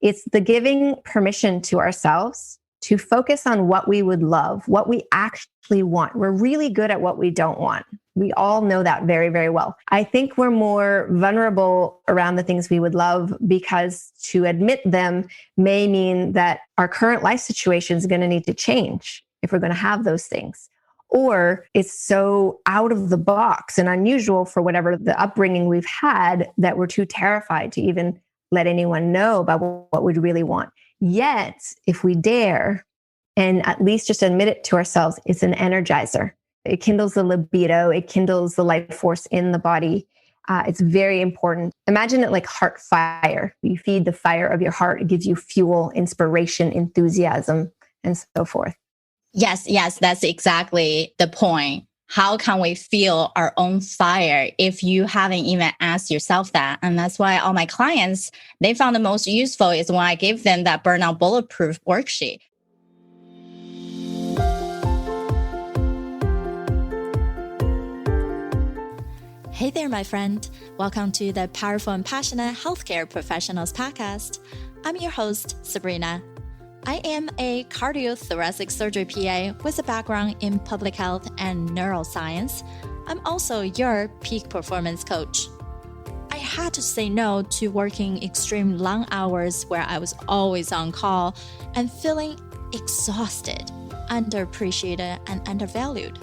It's the giving permission to ourselves to focus on what we would love, what we actually want. We're really good at what we don't want. We all know that very, very well. I think we're more vulnerable around the things we would love because to admit them may mean that our current life situation is going to need to change if we're going to have those things. Or it's so out of the box and unusual for whatever the upbringing we've had that we're too terrified to even let anyone know about what we really want. Yet, if we dare and at least just admit it to ourselves, it's an energizer. It kindles the libido. It kindles the life force in the body. It's very important. Imagine it like heart fire. You feed the fire of your heart. It gives you fuel, inspiration, enthusiasm, and so forth. Yes, that's exactly the point. How can we feel our own fire if you haven't even asked yourself that? And that's why all my clients, they found the most useful is when I give them that burnout bulletproof worksheet. Hey there, my friend. Welcome to the Powerful and Passionate Healthcare Professionals podcast. I'm your host, Sabrina. I am a cardiothoracic surgery PA with a background in public health and neuroscience. I'm also your peak performance coach. I had to say no to working extreme long hours where I was always on call and feeling exhausted, underappreciated, and undervalued,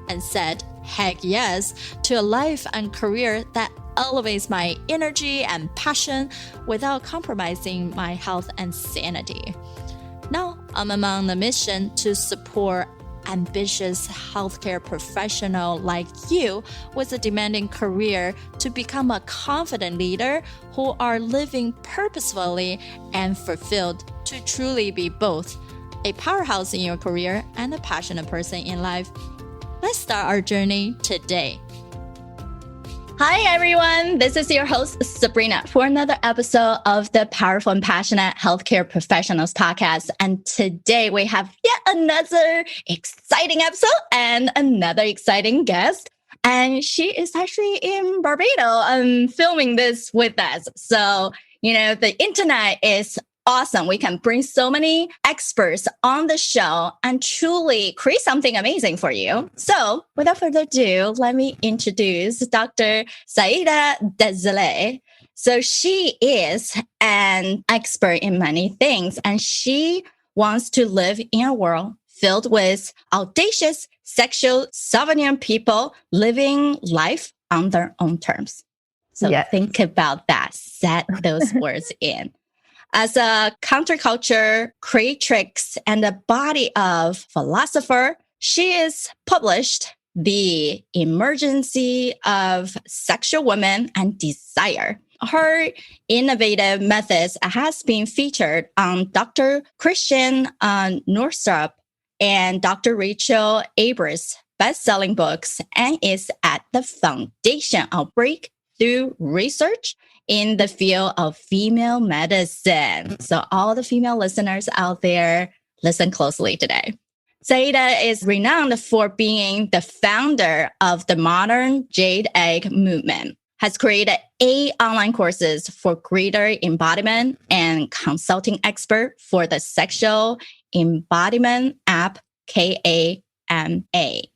and said heck yes to a life and career that elevates my energy and passion without compromising my health and sanity. Now, I'm among the mission to support ambitious healthcare professional like you with a demanding career to become a confident leader who are living purposefully and fulfilled to truly be both a powerhouse in your career and a passionate person in life. Let's start our journey today. Hi, everyone. This is your host, Sabrina, for another episode of the Powerful and Passionate Healthcare Professionals podcast. And today we have yet another exciting episode and another exciting guest. And she is actually in Barbados filming this with us. So, the internet is awesome. We can bring so many experts on the show and truly create something amazing for you. So without further ado, let me introduce Dr. Saida Desilets. So she is an expert in many things, and she wants to live in a world filled with audacious, sexual, sovereign people living life on their own terms. So Think about that. Set those words in. As a counterculture creatrix and a body of philosopher, she is published The Emergency of Sexual Women and Desire. Her innovative methods has been featured on Dr. Christian Northrup and Dr. Rachel Abrams' best-selling books and is at the foundation of breakthrough research in the field of female medicine. So all the female listeners out there, listen closely today. Saida is renowned for being the founder of the modern Jade Egg movement, has created 8 online courses for greater embodiment and consulting expert for the sexual embodiment app KAMA.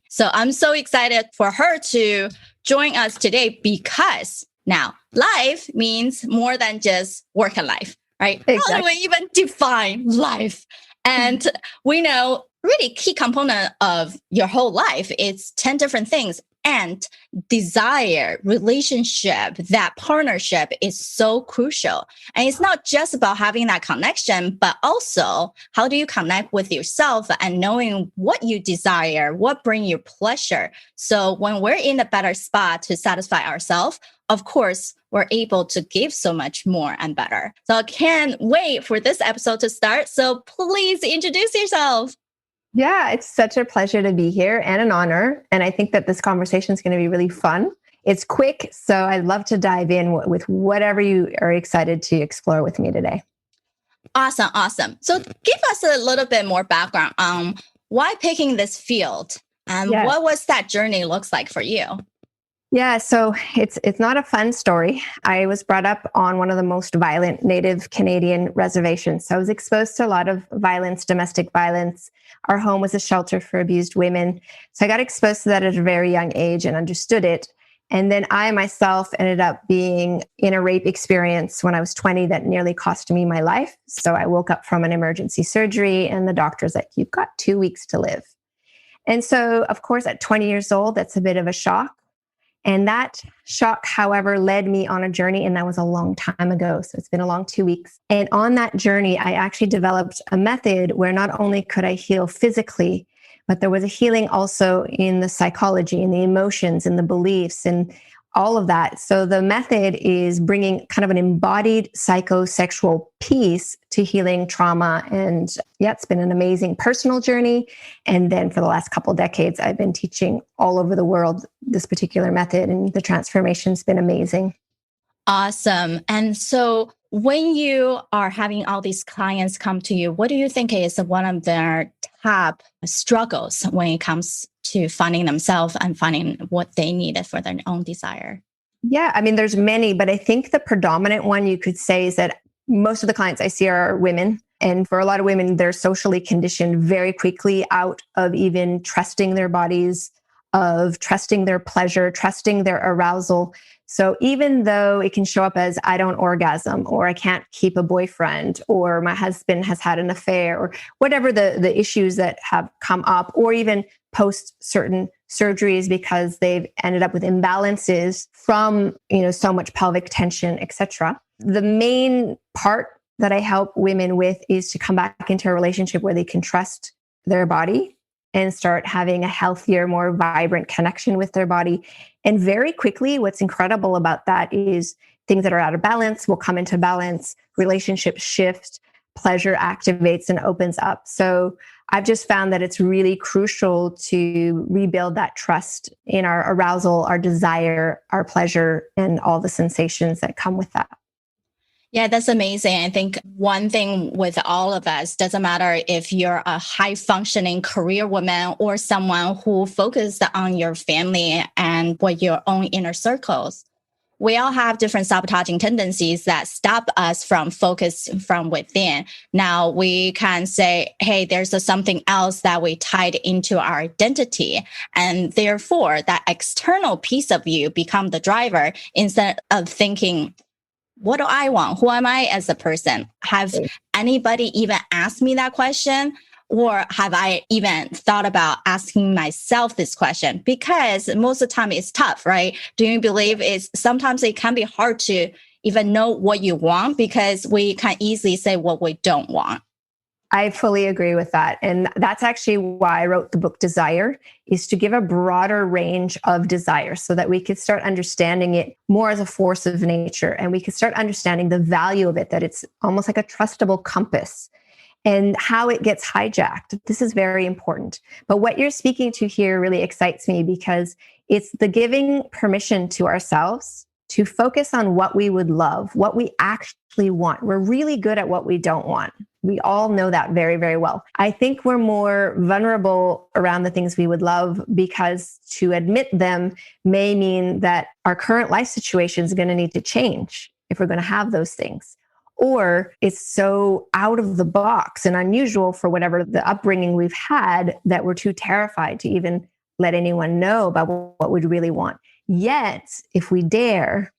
So I'm so excited for her to join us today because now, life means more than just work and life, right? Exactly. How do we even define life? And we know really key component of your whole life is 10 different things. And desire, relationship, that partnership is so crucial. And it's not just about having that connection, but also how do you connect with yourself and knowing what you desire, what brings you pleasure. So when we're in a better spot to satisfy ourselves, of course, we're able to give so much more and better. So I can't wait for this episode to start. So please introduce yourself. Yeah, it's such a pleasure to be here and an honor. And I think that this conversation is going to be really fun. It's quick, so I'd love to dive in with whatever you are excited to explore with me today. Awesome. So give us a little bit more background on why picking this field and what was that journey looks like for you? Yeah, so it's not a fun story. I was brought up on one of the most violent Native Canadian reservations. So I was exposed to a lot of violence, domestic violence. Our home was a shelter for abused women. So I got exposed to that at a very young age and understood it. And then I myself ended up being in a rape experience when I was 20 that nearly cost me my life. So I woke up from an emergency surgery and the doctor's like, you've got 2 weeks to live. And so, of course, at 20 years old, that's a bit of a shock. And that shock, however, led me on a journey, and that was a long time ago. So it's been a long 2 weeks. And on that journey, I actually developed a method where not only could I heal physically, but there was a healing also in the psychology and the emotions and the beliefs and all of that. So the method is bringing kind of an embodied psychosexual piece to healing trauma. And yeah, it's been an amazing personal journey. And then for the last couple of decades, I've been teaching all over the world this particular method, and the transformation's been amazing. Awesome. And so when you are having all these clients come to you, what do you think is one of their top struggles when it comes to finding themselves and finding what they need for their own desire? Yeah, I mean, there's many, but I think the predominant one you could say is that most of the clients I see are women. And for a lot of women, they're socially conditioned very quickly out of even trusting their bodies, of trusting their pleasure, trusting their arousal. So even though it can show up as I don't orgasm, or I can't keep a boyfriend, or my husband has had an affair, or whatever the issues that have come up, or even post certain surgeries because they've ended up with imbalances from, so much pelvic tension, etc. The main part that I help women with is to come back into a relationship where they can trust their body and start having a healthier, more vibrant connection with their body. And very quickly, what's incredible about that is things that are out of balance will come into balance, relationships shift, pleasure activates and opens up. So I've just found that it's really crucial to rebuild that trust in our arousal, our desire, our pleasure, and all the sensations that come with that. Yeah, that's amazing. I think one thing with all of us, doesn't matter if you're a high functioning career woman or someone who focused on your family and what your own inner circles. We all have different sabotaging tendencies that stop us from focus from within. Now we can say, hey, there's something else that we tied into our identity. And therefore that external piece of you become the driver instead of thinking, what do I want? Who am I as a person? Have anybody even asked me that question? Or have I even thought about asking myself this question? Because most of the time it's tough, right? Do you believe sometimes it can be hard to even know what you want because we can easily say what we don't want. I fully agree with that. And that's actually why I wrote the book Desire, is to give a broader range of desire so that we could start understanding it more as a force of nature. And we could start understanding the value of it, that it's almost like a trustable compass and how it gets hijacked. This is very important. But what you're speaking to here really excites me because it's the giving permission to ourselves to focus on what we would love, what we actually want. We're really good at what we don't want. We all know that very, very well. I think we're more vulnerable around the things we would love because to admit them may mean that our current life situation is going to need to change if we're going to have those things. Or it's so out of the box and unusual for whatever the upbringing we've had that we're too terrified to even let anyone know about what we really want. Yet, if we dare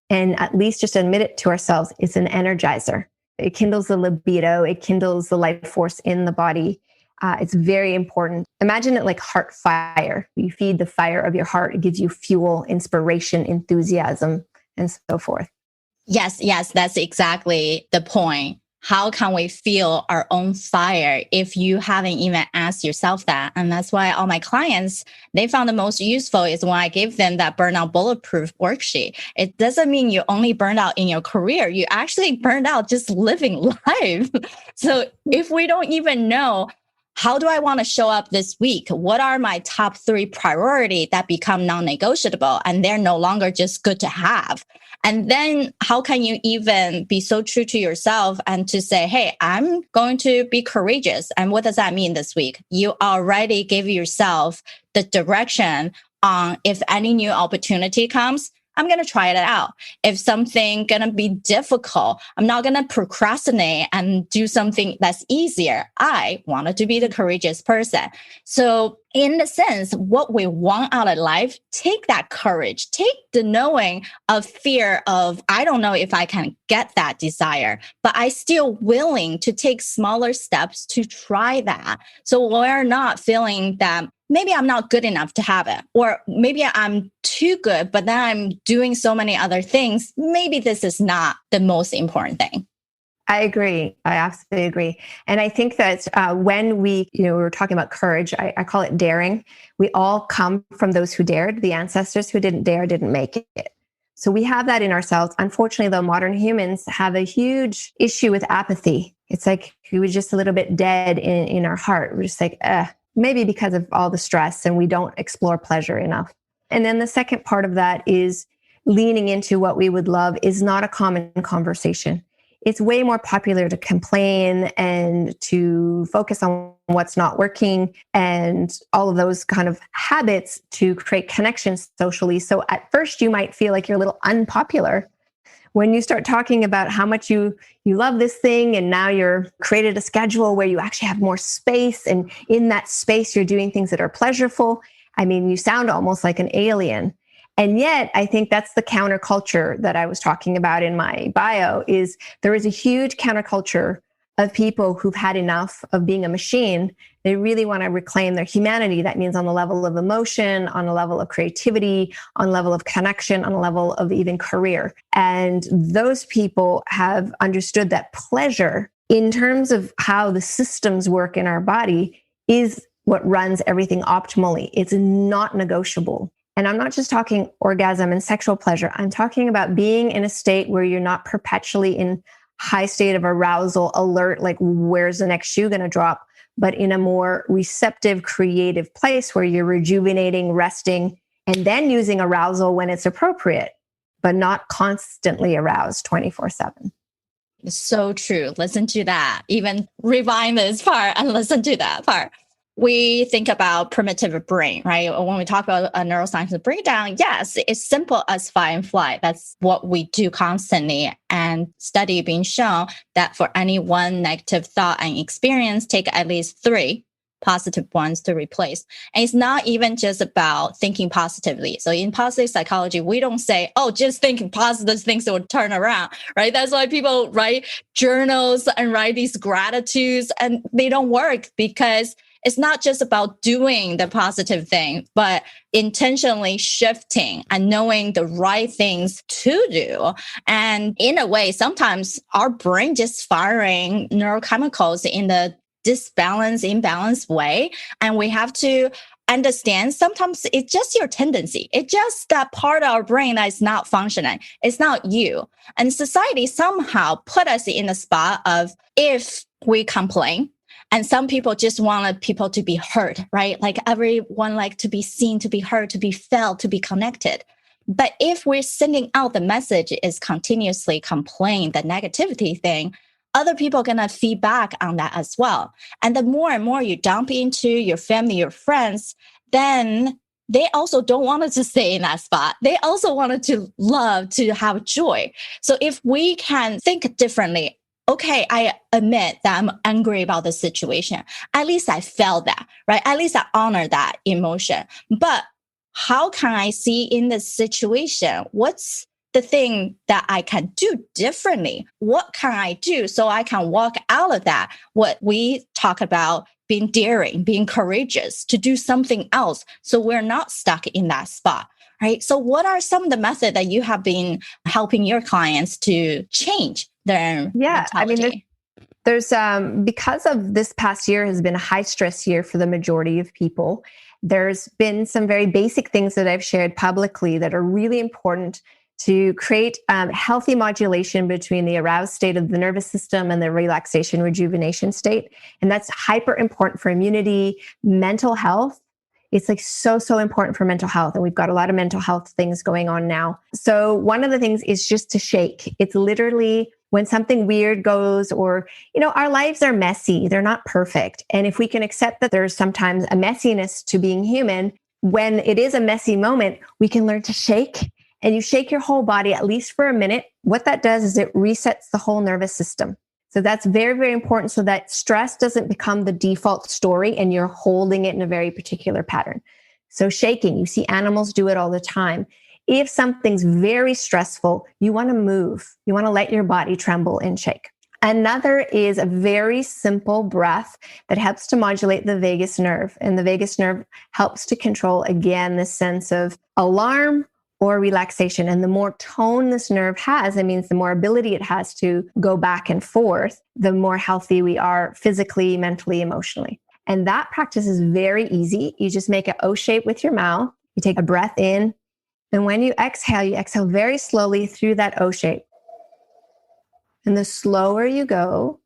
and at least just admit it to ourselves, it's an energizer. It kindles the libido. It kindles the life force in the body. It's very important. Imagine it like heart fire. You feed the fire of your heart. It gives you fuel, inspiration, enthusiasm, and so forth. Yes, that's exactly the point. How can we feel our own fire if you haven't even asked yourself that? And that's why all my clients, they found the most useful is when I gave them that burnout bulletproof worksheet. It doesn't mean you only burned out in your career. You actually burned out just living life. So if we don't even know, how do I want to show up this week? What are my top 3 priorities that become non-negotiable and they're no longer just good to have? And then how can you even be so true to yourself and to say, hey, I'm going to be courageous. And what does that mean this week? You already gave yourself the direction on if any new opportunity comes, I'm going to try it out. If something going to be difficult, I'm not going to procrastinate and do something that's easier. I wanted to be the courageous person. So in the sense, what we want out of life, take that courage, take the knowing of fear of, I don't know if I can get that desire, but I still willing to take smaller steps to try that. So we're not feeling that maybe I'm not good enough to have it, or maybe I'm too good, but then I'm doing so many other things. Maybe this is not the most important thing. I agree. I absolutely agree. And I think that when we were talking about courage, I call it daring. We all come from those who dared. The ancestors who didn't dare didn't make it. So we have that in ourselves. Unfortunately, though, modern humans have a huge issue with apathy. It's like we were just a little bit dead in our heart. We're just like, maybe because of all the stress, and we don't explore pleasure enough. And then the second part of that is leaning into what we would love is not a common conversation. It's way more popular to complain and to focus on what's not working and all of those kind of habits to create connections socially. So at first you might feel like you're a little unpopular. When you start talking about how much you love this thing, and now you're created a schedule where you actually have more space, and in that space you're doing things that are pleasurable. I mean, you sound almost like an alien. And yet, I think that's the counterculture that I was talking about in my bio, is there is a huge counterculture of people who've had enough of being a machine. They really want to reclaim their humanity. That means on the level of emotion, on a level of creativity, on a level of connection, on a level of even career. And those people have understood that pleasure, in terms of how the systems work in our body, is what runs everything optimally. It's not negotiable. And I'm not just talking orgasm and sexual pleasure. I'm talking about being in a state where you're not perpetually in high state of arousal, alert, like where's the next shoe going to drop, but in a more receptive, creative place where you're rejuvenating, resting, and then using arousal when it's appropriate, but not constantly aroused 24/7. So true. Listen to that. Even rewind this part and listen to that part. We think about primitive brain, right? When we talk about a neuroscience breakdown, yes, it's simple as fight and flight. That's what we do constantly. And study being shown that for any one negative thought and experience, take at least 3 positive ones to replace. And it's not even just about thinking positively. So in positive psychology, we don't say, oh, just thinking positive things will turn around, right? That's why people write journals and write these gratitudes, and they don't work, because it's not just about doing the positive thing, but intentionally shifting and knowing the right things to do. And in a way, sometimes our brain just firing neurochemicals in the imbalanced way. And we have to understand sometimes it's just your tendency. It's just that part of our brain that is not functioning. It's not you. And society somehow put us in a spot of, if we complain, and some people just want people to be heard, right? Like everyone like to be seen, to be heard, to be felt, to be connected. But if we're sending out the message is continuously complain, the negativity thing, other people are going to feedback on that as well. And the more and more you dump into your family, your friends, then they also don't want us to stay in that spot. They also wanted to love, to have joy. So if we can think differently, okay, I admit that I'm angry about the situation. At least I felt that, right? At least I honor that emotion. But how can I see in this situation, what's the thing that I can do differently? What can I do so I can walk out of that? What we talk about being daring, being courageous, to do something else, so we're not stuck in that spot, right? So what are some of the methods that you have been helping your clients to change their mentality? I mean, there's because of this past year has been a high stress year for the majority of people. There's been some very basic things that I've shared publicly that are really important to create healthy modulation between the aroused state of the nervous system and the relaxation, rejuvenation state. And that's hyper important for immunity, mental health. It's like so important for mental health. And we've got a lot of mental health things going on now. So one of the things is just to shake. It's literally when something weird goes, or, our lives are messy. They're not perfect. And if we can accept that there's sometimes a messiness to being human, when it is a messy moment, we can learn to shake, and you shake your whole body at least for a minute. What that does is it resets the whole nervous system. So that's very, very important so that stress doesn't become the default story and you're holding it in a very particular pattern. So shaking, you see animals do it all the time. If something's very stressful, you want to move. You want to let your body tremble and shake. Another is a very simple breath that helps to modulate the vagus nerve. And the vagus nerve helps to control, again, the sense of alarm or relaxation. And the more tone this nerve has, it means the more ability it has to go back and forth, the more healthy we are physically, mentally, emotionally. And that practice is very easy. You just make an O shape with your mouth. You take a breath in. And when you exhale very slowly through that O shape. And the slower you go,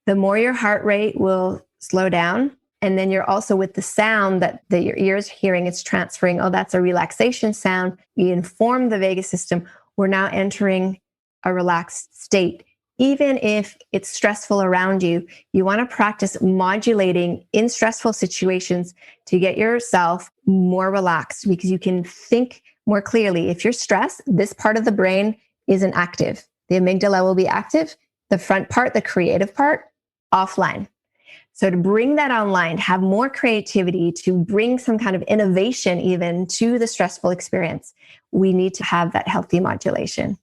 the more your heart rate will slow down. And then you're also, with the sound that your ears hearing, it's transferring, oh, that's a relaxation sound. You inform the vagus system. We're now entering a relaxed state. Even if it's stressful around you, you want to practice modulating in stressful situations to get yourself more relaxed, because you can think more clearly. If you're stressed, this part of the brain isn't active. The amygdala will be active. The front part, the creative part, offline. So to bring that online, have more creativity, to bring some kind of innovation even to the stressful experience, we need to have that healthy modulation.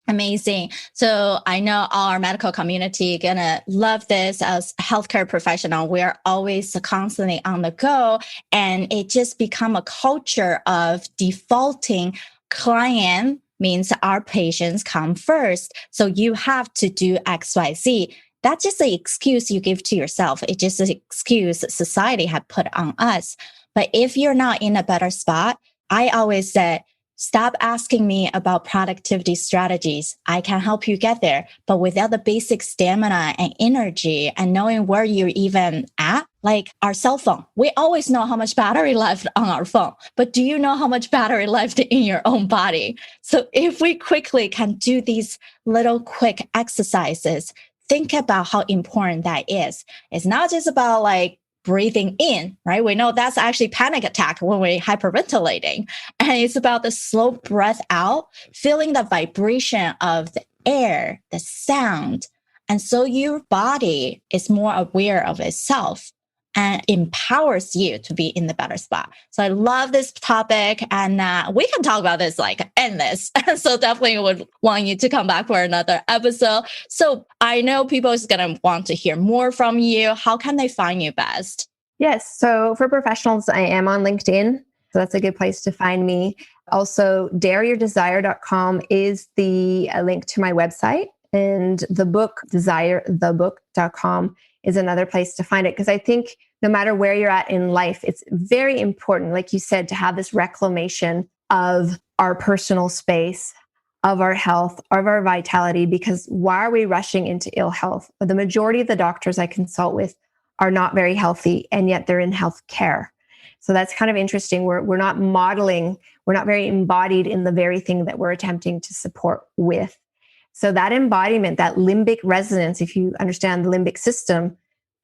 Amazing. So I know our medical community gonna love this. As healthcare professional, we're always constantly on the go, and it just become a culture of defaulting. Client means our patients come first. So you have to do XYZ. That's just an excuse you give to yourself. It's just an excuse society had put on us. But if you're not in a better spot, I always say, stop asking me about productivity strategies. I can help you get there. But without the basic stamina and energy and knowing where you're even at, like our cell phone, we always know how much battery left on our phone. But do you know how much battery left in your own body? So if we quickly can do these little quick exercises, think about how important that is. It's not just about like breathing in, right? We know that's actually panic attack when we're hyperventilating. And it's about the slow breath out, feeling the vibration of the air, the sound. And so your body is more aware of itself and empowers you to be in the better spot. So I love this topic, and we can talk about this like endless. So definitely would want you to come back for another episode. So I know people is going to want to hear more from you. How can they find you best? Yes. So for professionals, I am on LinkedIn. So that's a good place to find me. Also, dareyourdesire.com is the link to my website. And the book, desirethebook.com, is another place to find it. Because I think no matter where you're at in life, it's very important, like you said, to have this reclamation of our personal space, of our health, of our vitality. Because why are we rushing into ill health? The majority of the doctors I consult with are not very healthy, and yet they're in health care. So that's kind of interesting. We're not modeling, we're not very embodied in the very thing that we're attempting to support with. So that embodiment, that limbic resonance, if you understand the limbic system,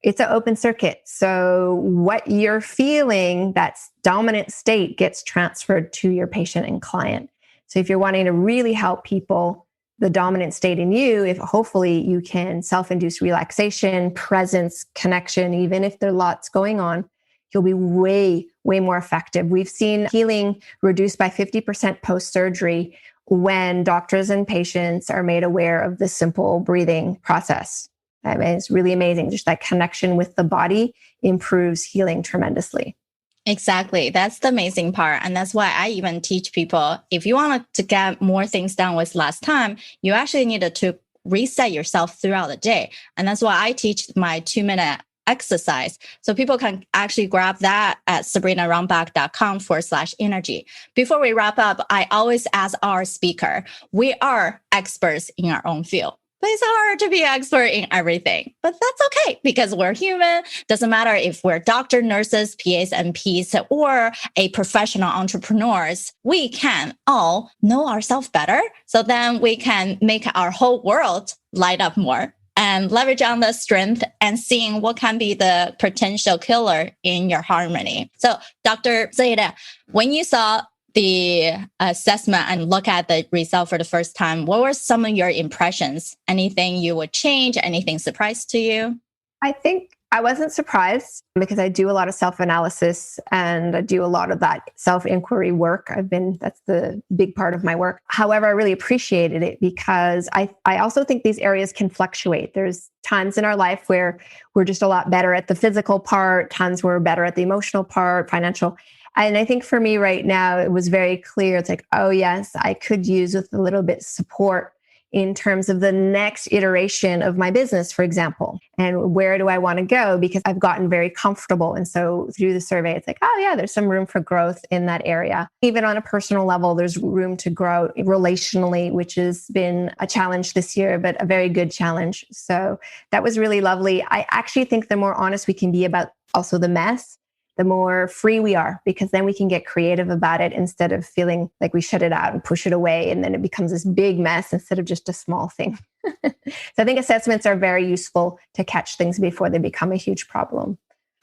it's an open circuit. So what you're feeling, that dominant state, gets transferred to your patient and client. So if you're wanting to really help people, the dominant state in you, if hopefully you can self-induce relaxation, presence, connection, even if there are lots going on, you'll be way, way more effective. We've seen healing reduced by 50% post-surgery when doctors and patients are made aware of the simple breathing process. I mean, it's really amazing. Just that connection with the body improves healing tremendously. Exactly. That's the amazing part. And that's why I even teach people, if you want to get more things done with less time, you actually need to reset yourself throughout the day. And that's why I teach my 2-minute exercise. So people can actually grab that at sabrinarumback.com/energy. Before we wrap up, I always ask our speaker, we are experts in our own field. But it's hard to be expert in everything. But that's okay, because we're human. Doesn't matter if we're doctor, nurses, PAs, NPs, or a professional entrepreneurs. We can all know ourselves better. So then we can make our whole world light up more. and leverage on the strength and seeing what can be the potential killer in your harmony. So Dr. Saida, when you saw the assessment and look at the result for the first time, what were some of your impressions? Anything you would change? Anything surprised to you? I think I wasn't surprised because I do a lot of self-analysis and I do a lot of that self-inquiry work. That's the big part of my work. However, I really appreciated it because I also think these areas can fluctuate. There's times in our life where we're just a lot better at the physical part, times where we're better at the emotional part, financial. And I think for me right now, it was very clear. It's like, oh yes, I could use with a little bit support in terms of the next iteration of my business, for example, and where do I want to go? Because I've gotten very comfortable. And so through the survey, it's like, oh yeah, there's some room for growth in that area. Even on a personal level, there's room to grow relationally, which has been a challenge this year, but a very good challenge. So that was really lovely. I actually think the more honest we can be about also the mess, the more free we are, because then we can get creative about it instead of feeling like we shut it out and push it away. And then it becomes this big mess instead of just a small thing. So I think assessments are very useful to catch things before they become a huge problem.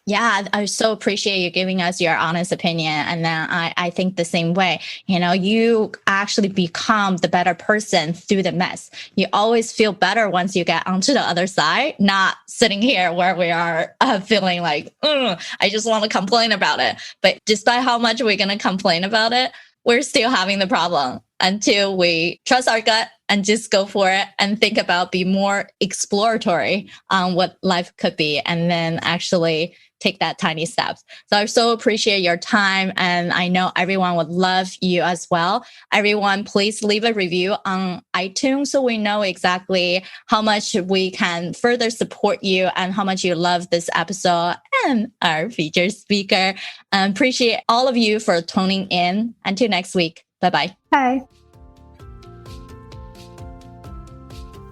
Yeah, I so appreciate you giving us your honest opinion. And then I think the same way. You actually become the better person through the mess. You always feel better once you get onto the other side, not sitting here where we are feeling like, I just want to complain about it. But despite how much we're going to complain about it, we're still having the problem until we trust our gut and just go for it and think about be more exploratory on what life could be. And then actually take that tiny steps. So I so appreciate your time. And I know everyone would love you as well. Everyone, please leave a review on iTunes so we know exactly how much we can further support you and how much you love this episode and our featured speaker. Appreciate all of you for tuning in. Until next week. Bye-bye. Bye.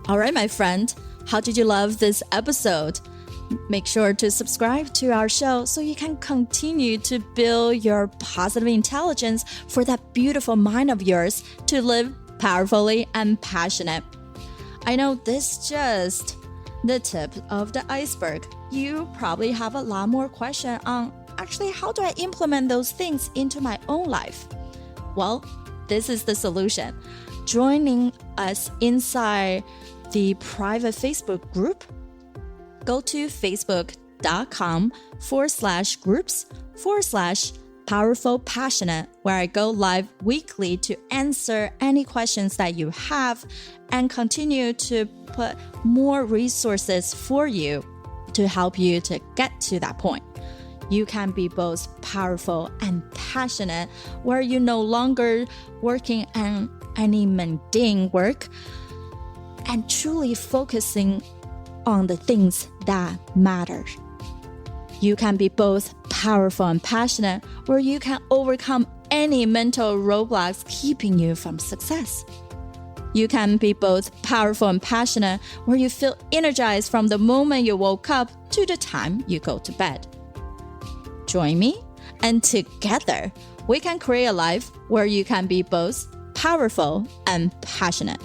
All right, my friend, how did you love this episode? Make sure to subscribe to our show so you can continue to build your positive intelligence for that beautiful mind of yours to live powerfully and passionate. I know this is just the tip of the iceberg. You probably have a lot more questions on actually how do I implement those things into my own life? Well, this is the solution. Joining us inside the private Facebook group, go to facebook.com/groups/powerful passionate, where I go live weekly to answer any questions that you have and continue to put more resources for you to help you to get to that point. You can be both powerful and passionate, where you're no longer working on any mundane work and truly focusing on the things that matter. You can be both powerful and passionate, where you can overcome any mental roadblocks keeping you from success. You can be both powerful and passionate, where you feel energized from the moment you woke up to the time you go to bed. Join me, and together we can create a life where you can be both powerful and passionate.